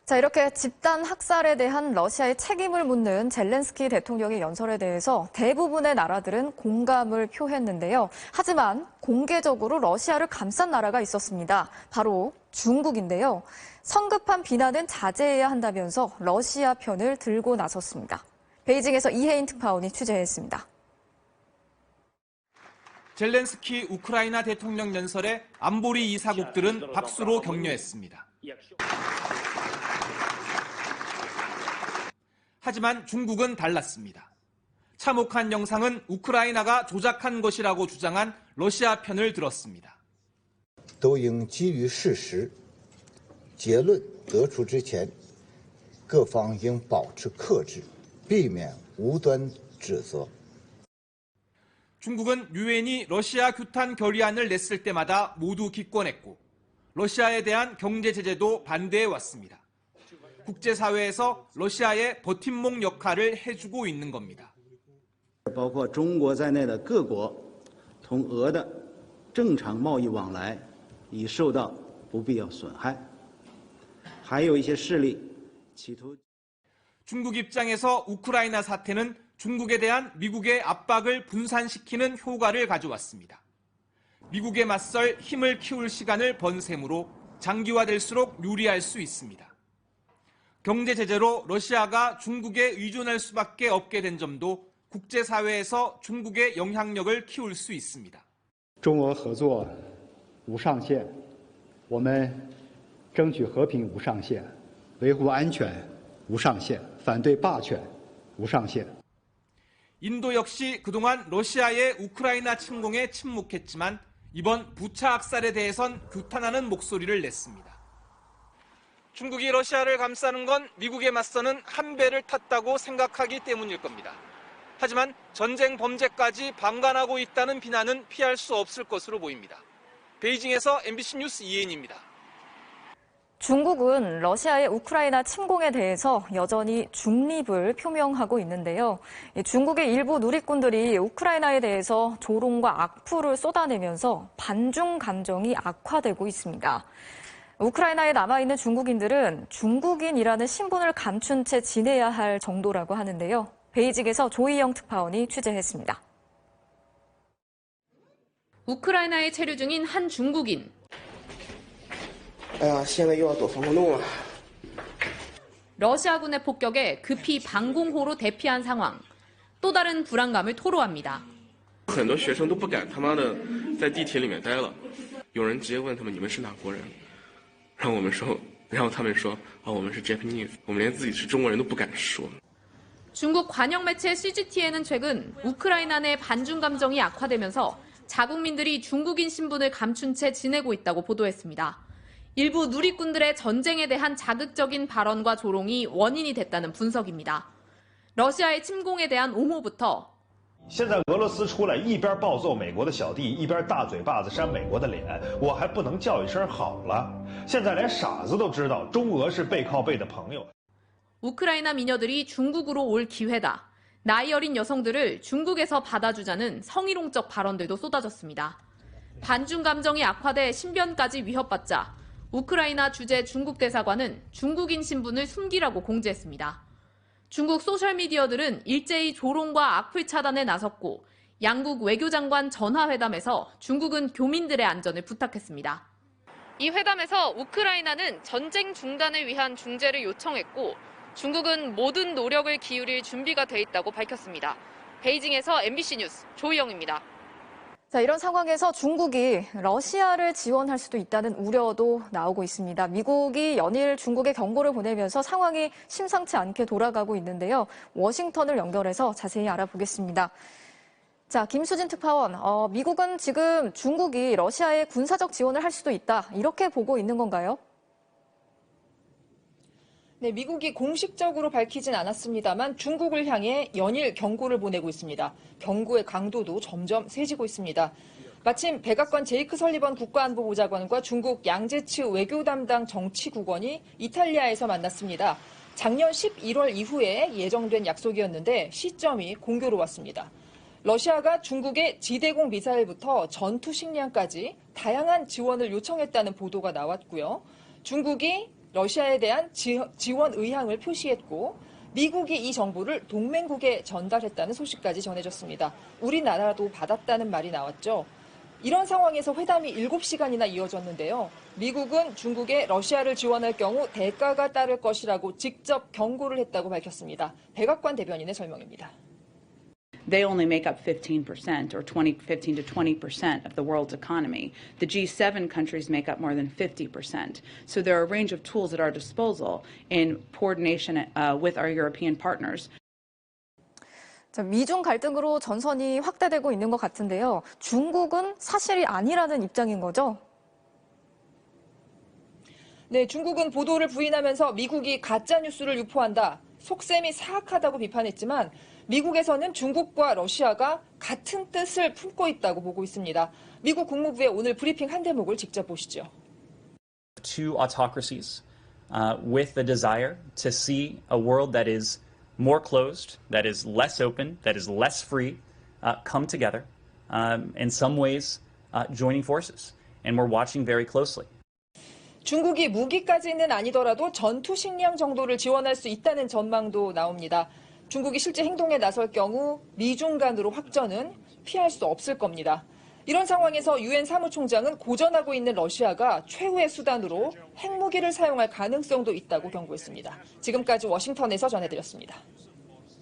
자, 이렇게 집단 학살에 대한 러시아의 책임을 묻는 젤렌스키 대통령의 연설에 대해서 대부분의 나라들은 공감을 표했는데요. 하지만 공개적으로 러시아를 감싼 나라가 있었습니다. 바로 중국인데요. 성급한 비난은 자제해야 한다면서 러시아 편을 들고 나섰습니다. 베이징에서 이혜인 특파원이 취재했습니다. 젤렌스키 우크라이나 대통령 연설에 안보리 이사국들은 박수로 격려했습니다. 하지만 중국은 달랐습니다. 참혹한 영상은 우크라이나가 조작한 것이라고 주장한 러시아 편을 들었습니다. 都应基于事实，结论得出之前，各方应保持克制，避免无端指责。 중국은 유엔이 러시아 규탄 결의안을 냈을 때마다 모두 기권했고 러시아에 대한 경제 제재도 반대해 왔습니다. 국제사회에서 러시아의 버팀목 역할을 해주고 있는 겁니다. 包括中国在内的各国同俄的正常贸易往来已受到不必要损害，还有一些势力企图。 중국 입장에서 우크라이나 사태는 중국에 대한 미국의 압박을 분산시키는 효과를 가져왔습니다. 미국에 맞설 힘을 키울 시간을 번 셈으로 장기화될수록 유리할 수 있습니다. 경제 제재로 러시아가 중국에 의존할 수밖에 없게 된 점도 국제사회에서 중국의 영향력을 키울 수 있습니다. 中俄合作无上限，我们争取和平无上限，维护安全无上限，反对霸权无上限。 인도 역시 그동안 러시아의 우크라이나 침공에 침묵했지만 이번 부차 학살에 대해선 규탄하는 목소리를 냈습니다. 중국이 러시아를 감싸는 건 미국에 맞서는 한 배를 탔다고 생각하기 때문일 겁니다. 하지만 전쟁 범죄까지 방관하고 있다는 비난은 피할 수 없을 것으로 보입니다. 베이징에서 MBC 뉴스 이혜인입니다. 중국은 러시아의 우크라이나 침공에 대해서 여전히 중립을 표명하고 있는데요. 중국의 일부 누리꾼들이 우크라이나에 대해서 조롱과 악플을 쏟아내면서 반중 감정이 악화되고 있습니다. 우크라이나에 남아있는 중국인들은 중국인이라는 신분을 감춘 채 지내야 할 정도라고 하는데요. 베이징에서 조희영 특파원이 취재했습니다. 우크라이나에 체류 중인 한 중국인. 哎呀，现在又要躲防空洞了。 러시아군의 폭격에 급히 방공호로 대피한 상황. 또 다른 불안감을 토로합니다. 很多学生都不敢他妈的在地铁里面待了。有人直接问他们你们是哪国人，然后他们说我们是 Japanese， 我们连自己是中国人都不敢说。 중국 관영 매체 CGTN은 최근 우크라이나 내 반중 감정이 악화되면서 자국민들이 중국인 신분을 감춘 채 지내고 있다고 보도했습니다. 일부 누리꾼들의 전쟁에 대한 자극적인 발언과 조롱이 원인이 됐다는 분석입니다. 러시아의 침공에 대한 옹호부터 现在俄罗斯出来一边暴揍美国的小弟，一边大嘴巴子扇美国的脸，我还不能叫一声好了？现在连傻子都知道中俄是背靠背的朋友。 우크라이나 미녀들이 중국으로 올 기회다. 나이 어린 여성들을 중국에서 받아주자는 성희롱적 발언들도 쏟아졌습니다. 반중 감정이 악화돼 신변까지 위협받자 우크라이나 주재 중국 대사관은 중국인 신분을 숨기라고 공지했습니다. 중국 소셜미디어들은 일제히 조롱과 악플 차단에 나섰고 양국 외교장관 전화회담에서 중국은 교민들의 안전을 부탁했습니다. 이 회담에서 우크라이나는 전쟁 중단을 위한 중재를 요청했고 중국은 모든 노력을 기울일 준비가 돼 있다고 밝혔습니다. 베이징에서 MBC 뉴스 조희영입니다. 자, 이런 상황에서 중국이 러시아를 지원할 수도 있다는 우려도 나오고 있습니다. 미국이 연일 중국에 경고를 보내면서 상황이 심상치 않게 돌아가고 있는데요. 워싱턴을 연결해서 자세히 알아보겠습니다. 자, 김수진 특파원, 미국은 지금 중국이 러시아에 군사적 지원을 할 수도 있다, 이렇게 보고 있는 건가요? 네, 미국이 공식적으로 밝히진 않았습니다만 중국을 향해 연일 경고를 보내고 있습니다. 경고의 강도도 점점 세지고 있습니다. 마침 백악관 제이크 설리번 국가안보보좌관과 중국 양재츠 외교 담당 정치국원이 이탈리아에서 만났습니다. 작년 11월 이후에 예정된 약속이었는데 시점이 공교로웠습니다. 러시아가 중국의 지대공 미사일부터 전투 식량까지 다양한 지원을 요청했다는 보도가 나왔고요. 중국이 러시아에 대한 지원 의향을 표시했고 미국이 이 정보를 동맹국에 전달했다는 소식까지 전해졌습니다. 우리나라도 받았다는 말이 나왔죠. 이런 상황에서 회담이 7시간이나 이어졌는데요. 미국은 중국에 러시아를 지원할 경우 대가가 따를 것이라고 직접 경고를 했다고 밝혔습니다. 백악관 대변인의 설명입니다. They only make up 15% or 15 to 20% of the world's economy. The G7 countries make up more than 50%. So there are a range of tools at our disposal in coordination with our European partners. 미중 갈등으로 전선이 확대되고 있는 것 같은데요. 중국은 사실이 아니라는 입장인 거죠? 네, 중국은 보도를 부인하면서 미국이 가짜뉴스를 유포한다, 속셈이 사악하다고 비판했지만 미국에서는 중국과 러시아가 같은 뜻을 품고 있다고 보고 있습니다. 미국 국무부의 오늘 브리핑 한 대목을 직접 보시죠. Two autocracies with the desire to see a world that is more closed, that is less open, that is less free, come together, in some ways joining forces. And we're watching very closely. 중국이 무기까지는 아니더라도 전투 식량 정도를 지원할 수 있다는 전망도 나옵니다. 중국이 실제 행동에 나설 경우 미중 간으로 확전은 피할 수 없을 겁니다. 이런 상황에서 유엔 사무총장은 고전하고 있는 러시아가 최후의 수단으로 핵무기를 사용할 가능성도 있다고 경고했습니다. 지금까지 워싱턴에서 전해드렸습니다.